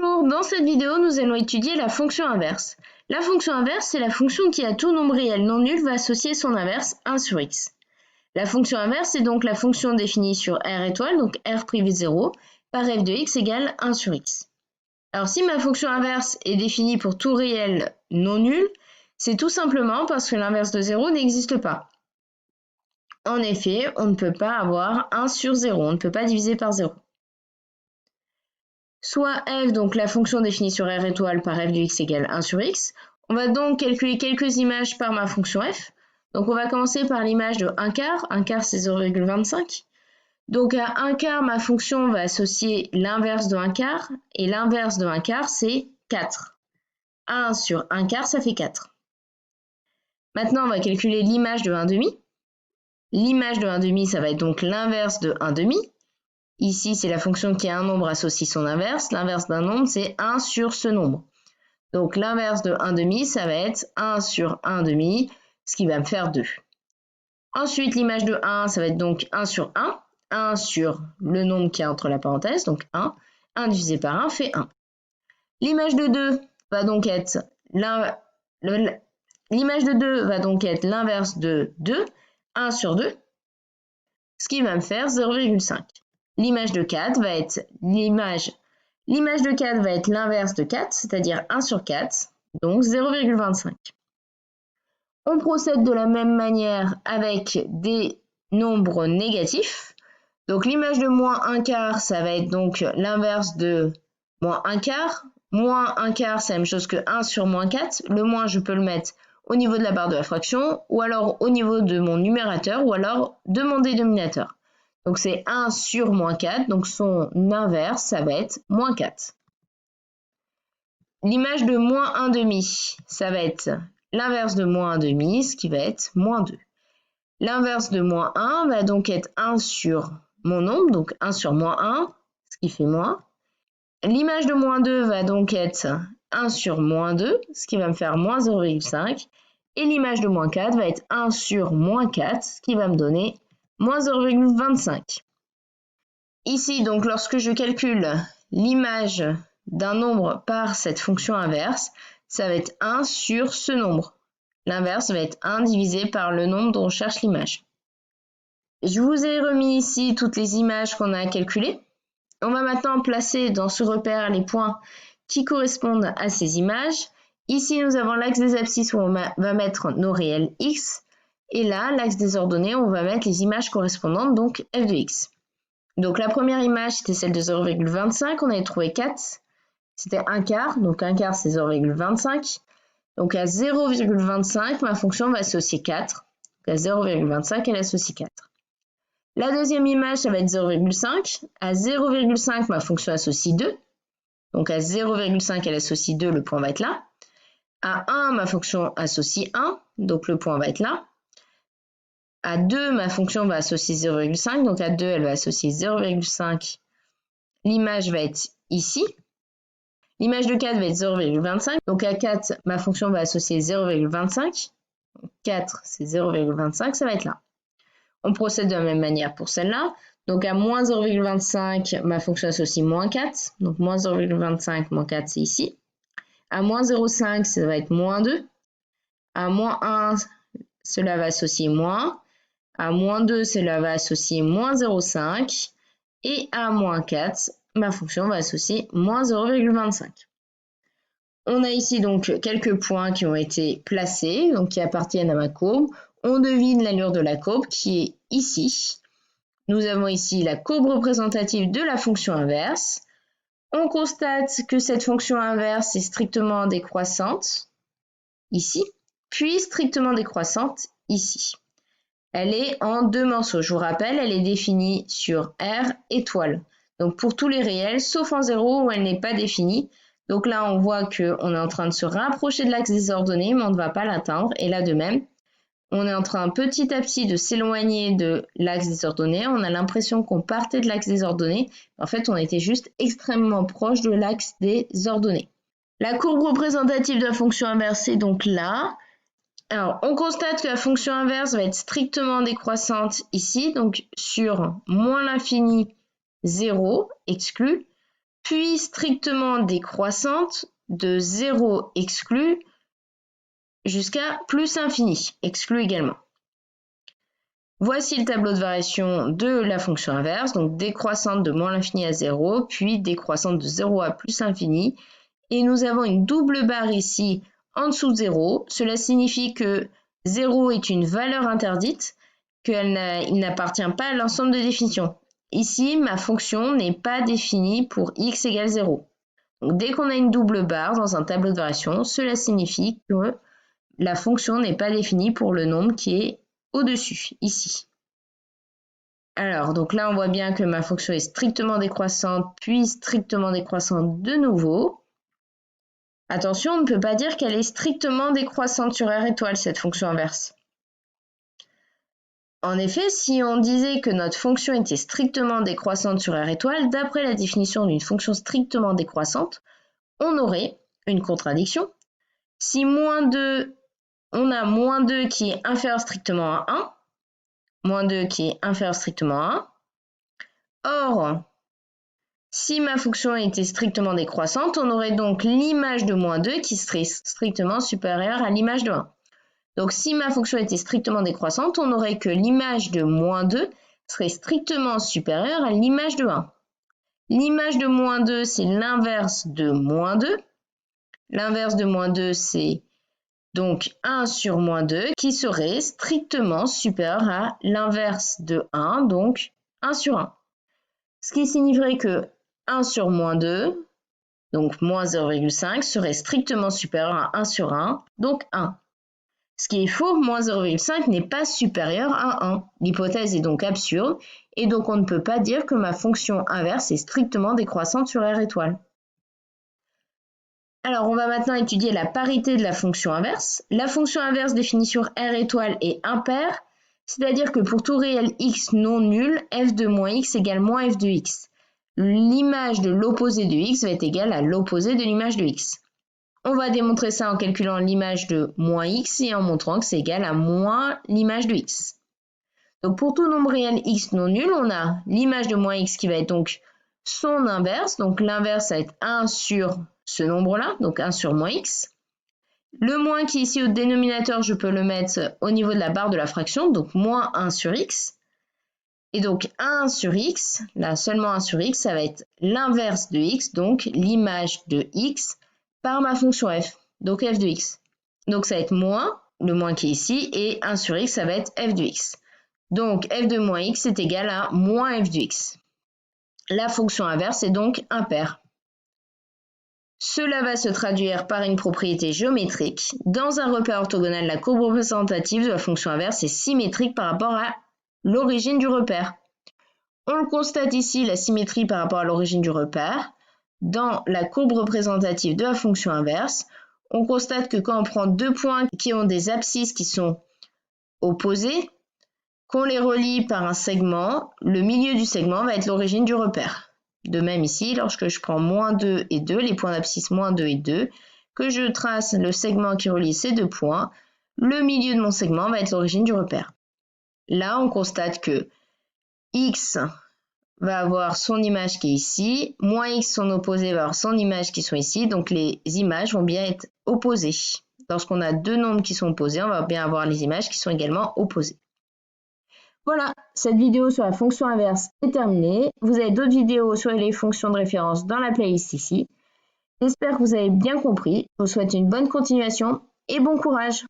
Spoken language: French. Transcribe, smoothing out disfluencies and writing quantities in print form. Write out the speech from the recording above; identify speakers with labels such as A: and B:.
A: Bonjour, dans cette vidéo, nous allons étudier la fonction inverse. La fonction inverse, c'est la fonction qui à tout nombre réel non nul va associer son inverse 1 sur x. La fonction inverse est donc la fonction définie sur r étoile, donc r privé de 0, par f de x égale 1 sur x. Alors si ma fonction inverse est définie pour tout réel non nul, c'est tout simplement parce que l'inverse de 0 n'existe pas. En effet, on ne peut pas avoir 1 sur 0, on ne peut pas diviser par 0. Soit f, donc la fonction définie sur r étoile par f de x égale 1 sur x. On va donc calculer quelques images par ma fonction f. Donc on va commencer par l'image de 1 quart. 1 quart c'est 0,25. Donc à 1 quart, ma fonction va associer l'inverse de 1 quart. Et l'inverse de 1 quart c'est 4. 1 sur 1 quart ça fait 4. Maintenant on va calculer l'image de 1 demi. L'image de 1 demi ça va être donc l'inverse de 1 demi. Ici, c'est la fonction qui a un nombre associe son inverse. L'inverse d'un nombre, c'est 1 sur ce nombre. Donc, l'inverse de 1 demi, ça va être 1 sur 1 demi, ce qui va me faire 2. Ensuite, l'image de 1, ça va être donc 1 sur 1. 1 sur le nombre qui est entre la parenthèse, donc 1. 1 divisé par 1 fait 1. L'image de 2 va donc être l'inverse de 2, 1 sur 2, ce qui va me faire 0,5. L'image de 4 va être l'image de 4 va être l'inverse de 4, c'est-à-dire 1 sur 4, donc 0,25. On procède de la même manière avec des nombres négatifs. Donc l'image de moins 1 quart, ça va être donc l'inverse de moins 1 quart. Moins 1 quart, c'est la même chose que 1 sur moins 4. Le moins, je peux le mettre au niveau de la barre de la fraction, ou alors au niveau de mon numérateur, ou alors de mon dénominateur. Donc c'est 1 sur moins 4, donc son inverse, ça va être moins 4. L'image de moins 1 demi, ça va être l'inverse de moins 1 demi, ce qui va être moins 2. L'inverse de moins 1 va donc être 1 sur mon nombre, donc 1 sur moins 1, ce qui fait moins. L'image de moins 2 va donc être 1 sur moins 2, ce qui va me faire moins 0,5. Et l'image de moins 4 va être 1 sur moins 4, ce qui va me donner moins 0,25. Ici, donc, lorsque je calcule l'image d'un nombre par cette fonction inverse, ça va être 1 sur ce nombre. L'inverse va être 1 divisé par le nombre dont on cherche l'image. Je vous ai remis ici toutes les images qu'on a calculées. On va maintenant placer dans ce repère les points qui correspondent à ces images. Ici, nous avons l'axe des abscisses où on va mettre nos réels x. Et là, l'axe des ordonnées, on va mettre les images correspondantes, donc f de x. Donc la première image, c'était celle de 0,25, on avait trouvé 4. C'était 1 quart, donc 1 quart c'est 0,25. Donc à 0,25, ma fonction va associer 4. Donc à 0,25, elle associe 4. La deuxième image, ça va être 0,5. À 0,5, ma fonction associe 2. Donc à 0,5, elle associe 2, le point va être là. À 1, ma fonction associe 1, donc le point va être là. À 2, ma fonction va associer 0,5, donc à 2, elle va associer 0,5. L'image va être ici. L'image de 4 va être 0,25, donc à 4, ma fonction va associer 0,25. 4, c'est 0,25, ça va être là. On procède de la même manière pour celle-là. Donc à moins 0,25, ma fonction associe moins 4. Donc moins 0,25, moins 4, c'est ici. À moins 0,5, ça va être moins 2. À moins 1, cela va associer moins. À moins 2, cela va associer moins 0,5. Et à moins 4, ma fonction va associer moins 0,25. On a ici donc quelques points qui ont été placés, donc qui appartiennent à ma courbe. On devine l'allure de la courbe qui est ici. Nous avons ici la courbe représentative de la fonction inverse. On constate que cette fonction inverse est strictement décroissante, ici, puis strictement décroissante, ici. Elle est en deux morceaux. Je vous rappelle, elle est définie sur R étoile. Donc pour tous les réels, sauf en 0 où elle n'est pas définie. Donc là, on voit qu'on est en train de se rapprocher de l'axe des ordonnées, mais on ne va pas l'atteindre. Et là, de même, on est en train petit à petit de s'éloigner de l'axe des ordonnées. On a l'impression qu'on partait de l'axe des ordonnées. En fait, on était juste extrêmement proche de l'axe des ordonnées. La courbe représentative de la fonction inverse est donc là. Alors, on constate que la fonction inverse va être strictement décroissante ici, donc sur moins l'infini, 0, exclu. puis strictement décroissante de 0 exclu jusqu'à plus infini, exclu également. Voici le tableau de variation de la fonction inverse, donc décroissante de moins l'infini à 0, puis décroissante de 0 à plus infini. Et nous avons une double barre ici en dessous de 0. Cela signifie que 0 est une valeur interdite, qu'il n'appartient pas à l'ensemble de définitions. Ici, ma fonction n'est pas définie pour x égale 0. Donc, dès qu'on a une double barre dans un tableau de variation, cela signifie que la fonction n'est pas définie pour le nombre qui est au-dessus, ici. Alors, donc là, on voit bien que ma fonction est strictement décroissante, puis strictement décroissante de nouveau. Attention, on ne peut pas dire qu'elle est strictement décroissante sur R étoile, cette fonction inverse. En effet, si on disait que notre fonction était strictement décroissante sur R étoile, d'après la définition d'une fonction strictement décroissante, on aurait une contradiction. Si moins 2, on a moins 2 qui est inférieur strictement à 1, moins 2 qui est inférieur strictement à 1. Or, si ma fonction était strictement décroissante, on aurait donc l'image de moins 2 qui serait strictement supérieure à l'image de 1. Donc, si ma fonction était strictement décroissante, on aurait que l'image de moins 2 serait strictement supérieure à l'image de 1. L'image de moins 2, c'est l'inverse de moins 2. L'inverse de moins 2, c'est donc 1 sur moins 2 qui serait strictement supérieur à l'inverse de 1, donc 1 sur 1. Ce qui signifierait que 1 sur moins 2, donc moins 0,5, serait strictement supérieur à 1 sur 1, donc 1. Ce qui est faux, moins 0,5 n'est pas supérieur à 1. L'hypothèse est donc absurde, et donc on ne peut pas dire que ma fonction inverse est strictement décroissante sur R étoile. Alors, on va maintenant étudier la parité de la fonction inverse. La fonction inverse définie sur R étoile est impaire, c'est-à-dire que pour tout réel x non nul, f de moins x égale moins f de x. L'image de l'opposé de x va être égale à l'opposé de l'image de x. On va démontrer ça en calculant l'image de moins x et en montrant que c'est égal à moins l'image de x. Donc pour tout nombre réel x non nul, on a l'image de moins x qui va être donc son inverse. Donc l'inverse, ça va être 1 sur ce nombre-là, donc 1 sur moins x. Le moins qui est ici au dénominateur, je peux le mettre au niveau de la barre de la fraction, donc moins 1 sur x. Et donc 1 sur x, là seulement 1 sur x, ça va être l'inverse de x, donc l'image de x par ma fonction f, donc f de x. Donc ça va être moins, le moins qui est ici, et 1 sur x, ça va être f de x. Donc f de moins x est égal à moins f de x. La fonction inverse est donc impaire. Cela va se traduire par une propriété géométrique. Dans un repère orthogonal, la courbe représentative de la fonction inverse est symétrique par rapport à l'origine du repère. On le constate ici, la symétrie par rapport à l'origine du repère. Dans la courbe représentative de la fonction inverse, on constate que quand on prend deux points qui ont des abscisses qui sont opposées, qu'on les relie par un segment, le milieu du segment va être l'origine du repère. De même ici, lorsque je prends moins 2 et 2, les points d'abscisse moins 2 et 2, que je trace le segment qui relie ces deux points, le milieu de mon segment va être l'origine du repère. Là, on constate que x va avoir son image qui est ici, moins x son opposé va avoir son image qui sont ici, donc les images vont bien être opposées. Lorsqu'on a deux nombres qui sont opposés, on va bien avoir les images qui sont également opposées. Voilà, cette vidéo sur la fonction inverse est terminée. Vous avez d'autres vidéos sur les fonctions de référence dans la playlist ici. J'espère que vous avez bien compris. Je vous souhaite une bonne continuation et bon courage.